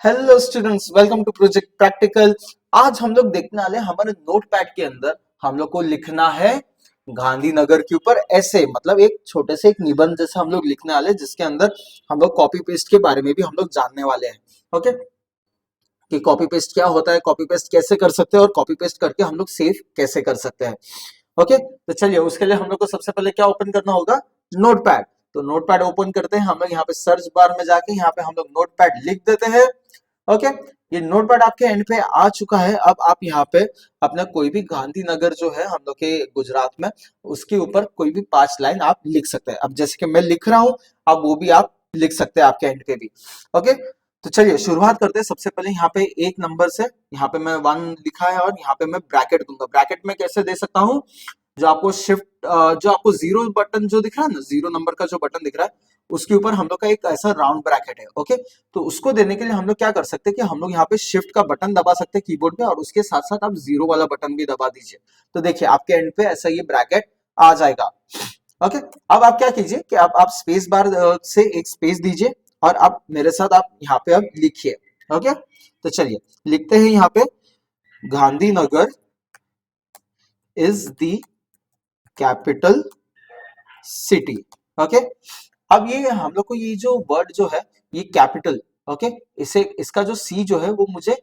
Hello students, welcome to project practical. आज हम लोग देखने वाले हमारे नोटपैड के अंदर हम लोग को लिखना है गांधीनगर के ऊपर ऐसे, मतलब एक छोटे से एक निबंध जैसा हम लोग लिखने वाले हैं, जिसके अंदर हम लोग कॉपी पेस्ट के बारे में भी हम लोग जानने वाले हैं। ओके, कि कॉपी पेस्ट क्या होता है, कॉपी पेस्ट कैसे कर सकते हैं और कॉपी पेस्ट करके हम लोग सेव कैसे कर सकते हैं। ओके, तो चलिए उसके लिए हम लोग को सबसे पहले क्या ओपन करना होगा, नोटपैड। तो नोटपैड ओपन करते हैं हम लोग, यहाँ पे सर्च बार में जाके यहाँ पे हम लोग नोटपैड लिख देते हैं। ओके, ये नोटपैड आपके एंड पे आ चुका है। अब आप यहाँ पे अपना कोई भी गांधीनगर जो है हम लोग के गुजरात में, उसके ऊपर कोई भी 5 लाइन आप लिख सकते हैं। अब जैसे कि मैं लिख रहा हूँ, अब वो भी आप लिख सकते हैं आपके एंड पे भी। ओके, तो चलिए शुरुआत करते हैं। सबसे पहले यहाँ पे एक नंबर से, यहाँ पे मैं 1 लिखा है और यहाँ पे मैं ब्रैकेट दूंगा। ब्रैकेट में कैसे दे सकता हूँ, जो आपको जीरो बटन जो दिख रहा है ना, जीरो नंबर का जो बटन दिख रहा है, उसके ऊपर हम लोग का एक ऐसा राउंड ब्रैकेट है। ओके, तो उसको देने के लिए हम लोग क्या कर सकते हैं कि हम लोग यहाँ पे शिफ्ट का बटन दबा सकते हैं कीबोर्ड पे, और उसके साथ साथ आप जीरो वाला बटन भी दबा दीजिए। तो देखिए आपके एंड पे ऐसा ये ब्रैकेट आ जाएगा। ओके, अब आप क्या कीजिए कि आप स्पेस बार से एक स्पेस दीजिए और आप मेरे साथ आप यहाँ पे अब लिखिए। ओके, तो चलिए लिखते हैं यहाँ पे, Gandhinagar is the capital city. Okay, अब ये हम लोग को ये जो वर्ड जो है, ये कैपिटल, ओके, इसे इसका जो सी जो है वो मुझे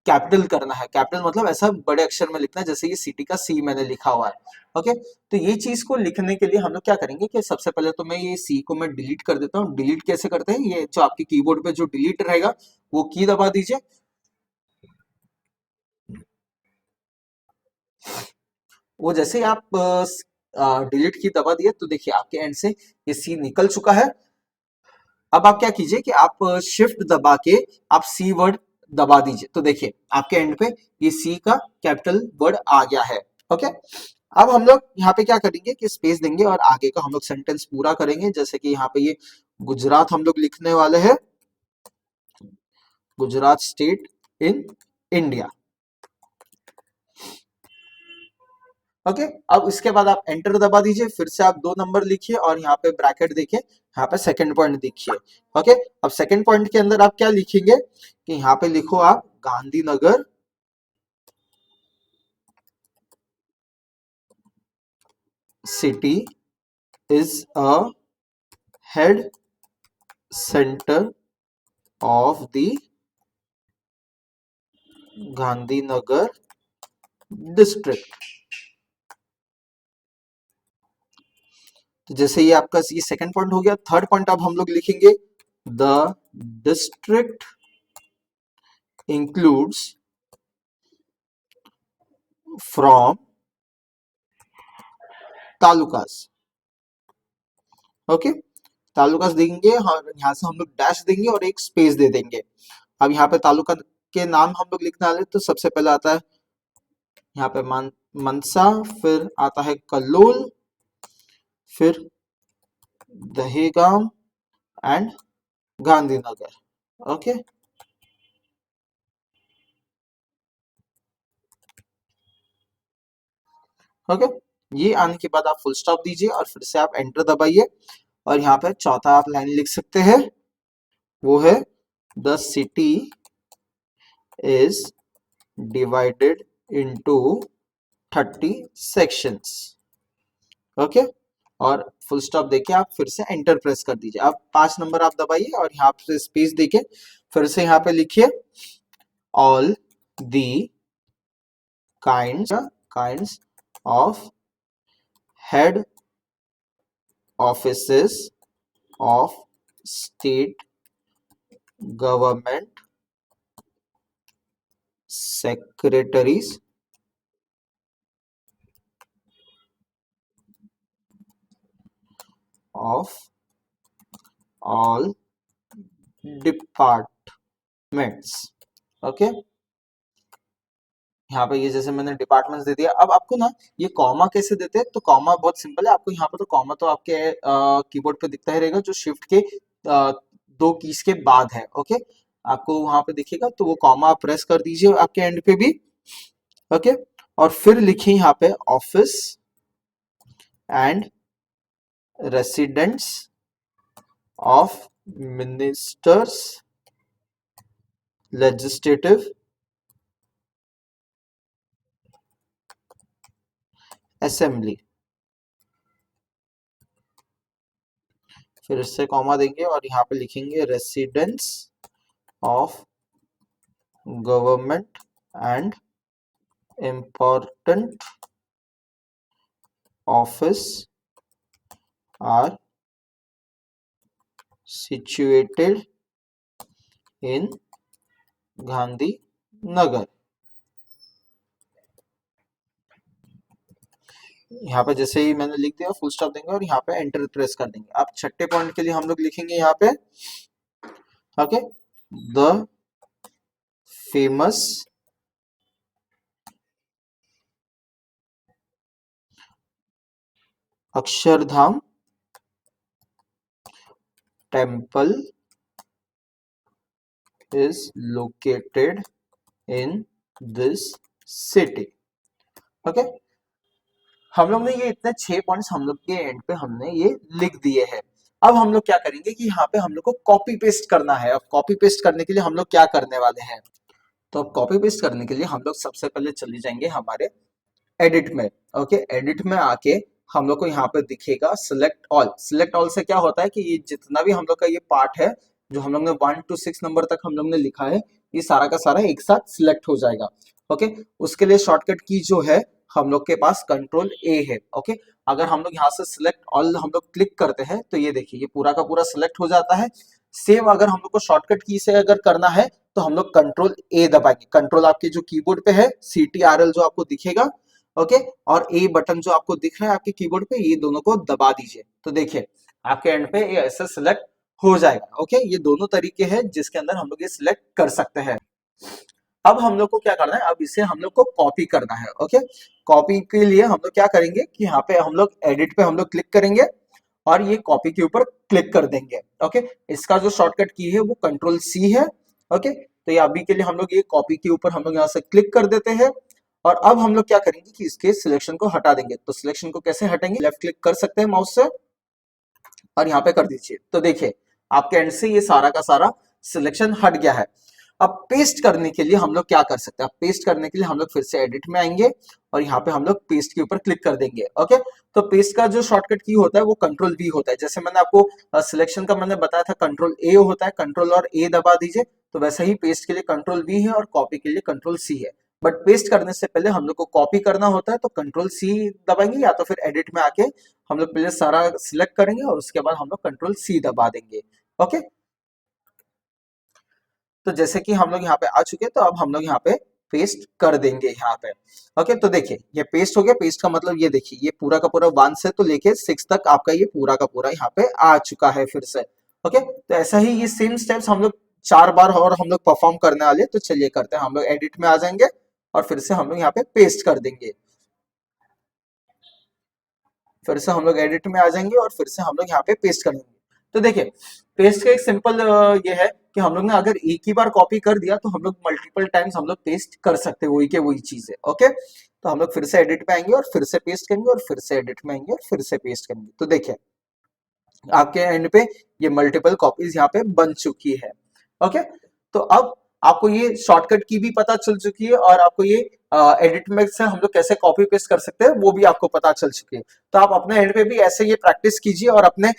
कैपिटल करना है। कैपिटल मतलब ऐसा बड़े अक्षर में लिखना है, जैसे ये सिटी का सी मैंने लिखा हुआ है। ओके, तो ये चीज को लिखने के लिए हम लोग क्या करेंगे कि सबसे पहले तो मैं ये सी को मैं डिलीट कर देता हूँ। डिलीट कैसे करते हैं, ये जो आपके कीबोर्ड पे जो डिलीट रहेगा वो की दबा दीजिए। वो जैसे ही आप डिलीट की दबा दिए तो देखिए आपके एंड से ये सी निकल चुका है। अब आप क्या कीजिए कि आप शिफ्ट दबा के आप सी वर्ड दबा दीजिए। तो देखिए आपके एंड पे ये सी का कैपिटल वर्ड आ गया है। ओके, अब हम लोग यहाँ पे क्या करेंगे कि स्पेस देंगे और आगे का हम लोग सेंटेंस पूरा करेंगे। जैसे कि यहाँ पे ये गुजरात हम लोग लिखने वाले हैं, Gujarat state in India. Okay, अब इसके बाद आप एंटर दबा दीजिए, फिर से आप 2 नंबर लिखिए और यहाँ पे ब्रैकेट देखिए, यहाँ पे सेकंड पॉइंट देखिए। ओके, अब सेकंड पॉइंट के अंदर आप क्या लिखेंगे कि यहाँ पे लिखो आप, Gandhinagar city is a head centre of the Gandhinagar district. तो जैसे ये आपका ये सेकंड पॉइंट हो गया। थर्ड पॉइंट अब हम लोग लिखेंगे, the district includes from talukas. Okay, talukas देंगे, हाँ, यहाँ से हम लोग डैश देंगे और एक स्पेस दे देंगे। अब यहाँ पे तालुका के नाम हम लोग लिखने वाले, तो सबसे पहले आता है यहाँ पे मनसा, फिर आता है कल्लूल, फिर Dahegaon and Gandhinagar. Okay, okay, ये आने के बाद आप फुल स्टॉप दीजिए और फिर से आप एंटर दबाइए और यहाँ पे चौथा आप लाइन लिख सकते हैं, वो है, the city is divided into 30 sections. Okay, और फुल स्टॉप देके आप फिर से एंटर प्रेस कर दीजिए। अब 5 नंबर आप दबाइए और यहाँ पे स्पेस देके फिर से यहाँ पे लिखिए, all the kinds of head offices of state government secretaries of all departments। Okay, यहाँ पे ये जैसे मैंने डिपार्टमेंट्स दे दिया। अब आपको ना ये कॉमा कैसे देते हैं, तो कॉमा बहुत सिंपल है। आपको यहाँ पे तो कॉमा तो आपके कीबोर्ड पे दिखता ही रहेगा, जो शिफ्ट के 2 कीज के बाद है। ओके, आपको वहां पे दिखेगा, तो वो कॉमा आप प्रेस कर दीजिए आपके एंड पे भी। ओके, और फिर लिखिए यहाँ पे office and residents of ministers legislative assembly, फिर इससे कॉमा देंगे और यहाँ पे लिखेंगे residence of government and important office are situated in Gandhinagar. यहाँ पे जैसे ही मैंने लिख दिया फुल स्टॉप देंगे और यहाँ पे एंटर प्रेस कर देंगे। अब छठे पॉइंट के लिए हम लोग लिखेंगे यहाँ पे okay, the famous Akshardham temple is located in this city। Okay, हम लोग ने ये इतने 6 पॉइंट्स हम लोग के एंड पे हमने ये लिख दिए हैं। अब हम लोग क्या करेंगे कि यहाँ पे हम लोग को कॉपी पेस्ट करना है। अब कॉपी पेस्ट करने के लिए हम लोग क्या करने वाले हैं, तो अब कॉपी पेस्ट करने के लिए हम लोग सबसे पहले चले जाएंगे हमारे एडिट में। ओके, एडिट में आके हम लोग को यहाँ पे दिखेगा सिलेक्ट ऑल। सिलेक्ट ऑल से क्या होता है कि ये जितना भी हम लोग का ये पार्ट है जो हम लोग ने 1 to 6 नंबर तक हम लोग ने लिखा है, ये सारा का सारा एक साथ सिलेक्ट हो जाएगा। ओके, उसके लिए शॉर्टकट की जो है हम लोग के पास कंट्रोल ए है। ओके, अगर हम लोग यहाँ से सिलेक्ट ऑल हम लोग क्लिक करते हैं तो ये देखिए ये पूरा का पूरा सिलेक्ट हो जाता है। सेव अगर हम लोग को शॉर्टकट की से अगर करना है तो हम लोग कंट्रोल ए दबाएंगे। कंट्रोल आपके जो कीबोर्ड पे है CTRL जो आपको दिखेगा, ओके, और ए बटन जो आपको दिख रहा है आपके कीबोर्ड पे, ये दोनों को दबा दीजिए तो देखिए आपके एंड पे ये ऐसे सिलेक्ट हो जाएगा। ओके, ये दोनों तरीके हैं जिसके अंदर हम लोग ये सिलेक्ट कर सकते हैं। अब हम लोग को क्या करना है, अब इसे हम लोग को कॉपी करना है। ओके, कॉपी के लिए हम लोग क्या करेंगे कि यहाँ पे हम लोग एडिट पे हम लोग क्लिक करेंगे और ये कॉपी के ऊपर क्लिक कर देंगे। ओके, इसका जो शॉर्टकट की है वो कंट्रोल C है। ओके, तो ये अभी के लिए हम लोग ये कॉपी के ऊपर हम लोग यहाँ से क्लिक कर देते हैं और अब हम लोग क्या करेंगे कि इसके सिलेक्शन को हटा देंगे। तो सिलेक्शन को कैसे हटाएंगे, लेफ्ट क्लिक कर सकते हैं माउस से और यहाँ पे कर दीजिए तो देखिए आपके एंड से ये सारा का सारा सिलेक्शन हट गया है। अब पेस्ट करने के लिए हम लोग क्या कर सकते हैं, अब पेस्ट करने के लिए हम लोग फिर से एडिट में आएंगे और यहाँ पे हम लोग पेस्ट के ऊपर क्लिक कर देंगे। ओके, तो पेस्ट का जो शॉर्टकट की होता है वो कंट्रोल V होता है। जैसे मैंने आपको सिलेक्शन का मैंने बताया था कंट्रोल A होता है, कंट्रोल और A दबा दीजिए तो वैसे ही पेस्ट के लिए कंट्रोल V है और कॉपी के लिए कंट्रोल C है। बट पेस्ट करने से पहले हम लोग को कॉपी करना होता है तो कंट्रोल C दबाएंगे या तो फिर एडिट में आके हम लोग पहले सारा सिलेक्ट करेंगे और उसके बाद हम लोग कंट्रोल C दबा देंगे। ओके, तो जैसे कि हम लोग यहाँ पे आ चुके हैं तो अब हम लोग यहाँ पे पेस्ट कर देंगे यहाँ पे। ओके, तो देखिए ये पेस्ट हो गया। पेस्ट का मतलब ये देखिए ये पूरा का पूरा 1 से तो लेके 6 तक आपका ये पूरा का पूरा यहाँ पे आ चुका है फिर से। ओके, तो ऐसा ही ये सेम स्टेप्स हम लोग 4 बार और हम लोग परफॉर्म करने वाले। तो चलिए करते हैं, हम लोग एडिट में आ जाएंगे और फिर से हम लोग यहाँ पे पेस्ट कर देंगे। फिर से हम लोग एडिट में आ जाएंगे और फिर से हम लोग यहाँ पे पेस्ट करेंगे। तो देखिए पेस्ट का एक सिंपल ये है कि हम लोग ने अगर एक ही बार कॉपी कर दिया तो हम लोग मल्टीपल टाइम्स हम लोग पेस्ट कर सकते हैं वही के वही चीज है। ओके, तो हम लोग फिर से एडिट में आएंगे और फिर से पेस्ट करेंगे और फिर से एडिट में आएंगे और फिर से पेस्ट करेंगे। तो देखिए आपके एंड पे ये मल्टीपल कॉपीज यहाँ पे बन चुकी है। ओके, तो अब आपको ये शॉर्टकट की भी पता चल चुकी है और आपको ये एडिट में से हम लोग कैसे कॉपी पेस्ट कर सकते हैं वो भी आपको पता चल चुकी है। तो आप अपने एंड पे भी ऐसे ये प्रैक्टिस कीजिए और अपने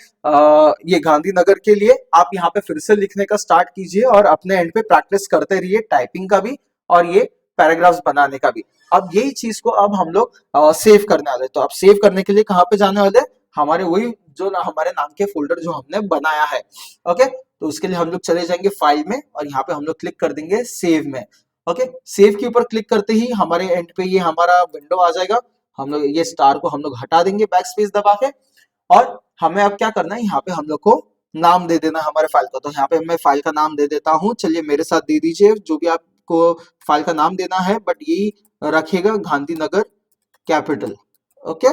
ये गांधीनगर के लिए आप यहाँ पे फिर से लिखने का स्टार्ट कीजिए और अपने एंड पे प्रैक्टिस करते रहिए टाइपिंग का भी और ये पैराग्राफ्स बनाने का भी। अब यही चीज को अब हम लोग सेव करने वाले। तो आप सेव करने के लिए कहाँ पे जाने वाले, हमारे वही जो हमारे नाम के फोल्डर जो हमने बनाया है। ओके, तो उसके लिए हम लोग चले जाएंगे फाइल में और यहाँ पे हम लोग क्लिक कर देंगे सेव में। ओके, सेव के ऊपर क्लिक करते ही हमारे एंड पे ये हमारा विंडो आ जाएगा। हम लोग ये स्टार को हम लोग हटा देंगे बैक स्पेस दबा के और हमें अब क्या करना है, यहाँ पे हम लोग को नाम दे देना हमारे फाइल का। तो यहाँ पे मैं फाइल का नाम दे देता हूँ, चलिए मेरे साथ दे दीजिए जो भी आपको फाइल का नाम देना है, बट यही रखिएगा गांधीनगर कैपिटल। ओके,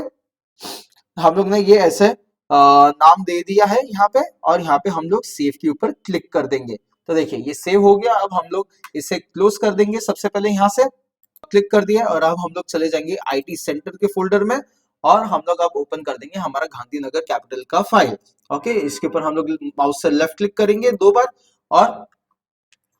हम लोग ने ये ऐसे नाम दे दिया है यहाँ पे और यहाँ पे हम लोग सेव के ऊपर क्लिक कर देंगे। तो देखिए ये सेव हो गया। अब हम लोग इसे क्लोज कर देंगे। सबसे पहले यहाँ से क्लिक कर दिया और अब हम लोग चले जाएंगे IT सेंटर के फोल्डर में और हम लोग अब ओपन कर देंगे हमारा गांधीनगर कैपिटल का फाइल। ओके, इसके ऊपर हम लोग माउस से लेफ्ट क्लिक करेंगे 2 बार और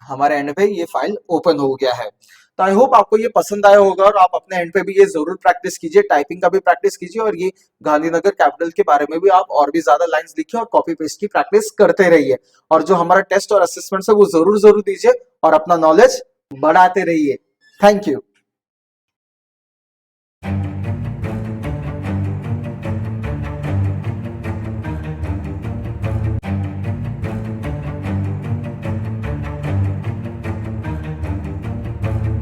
हमारे एंड पे ये फाइल ओपन हो गया है। तो आई होप आपको ये पसंद आया होगा और आप अपने एंड पे भी ये जरूर प्रैक्टिस कीजिए, टाइपिंग का भी प्रैक्टिस कीजिए और ये गांधीनगर कैपिटल के बारे में भी आप और भी ज्यादा लाइंस लिखिए और कॉपी पेस्ट की प्रैक्टिस करते रहिए। और जो हमारा टेस्ट और असेसमेंट है वो जरूर जरूर दीजिए और अपना नॉलेज बढ़ाते रहिए। Thank you.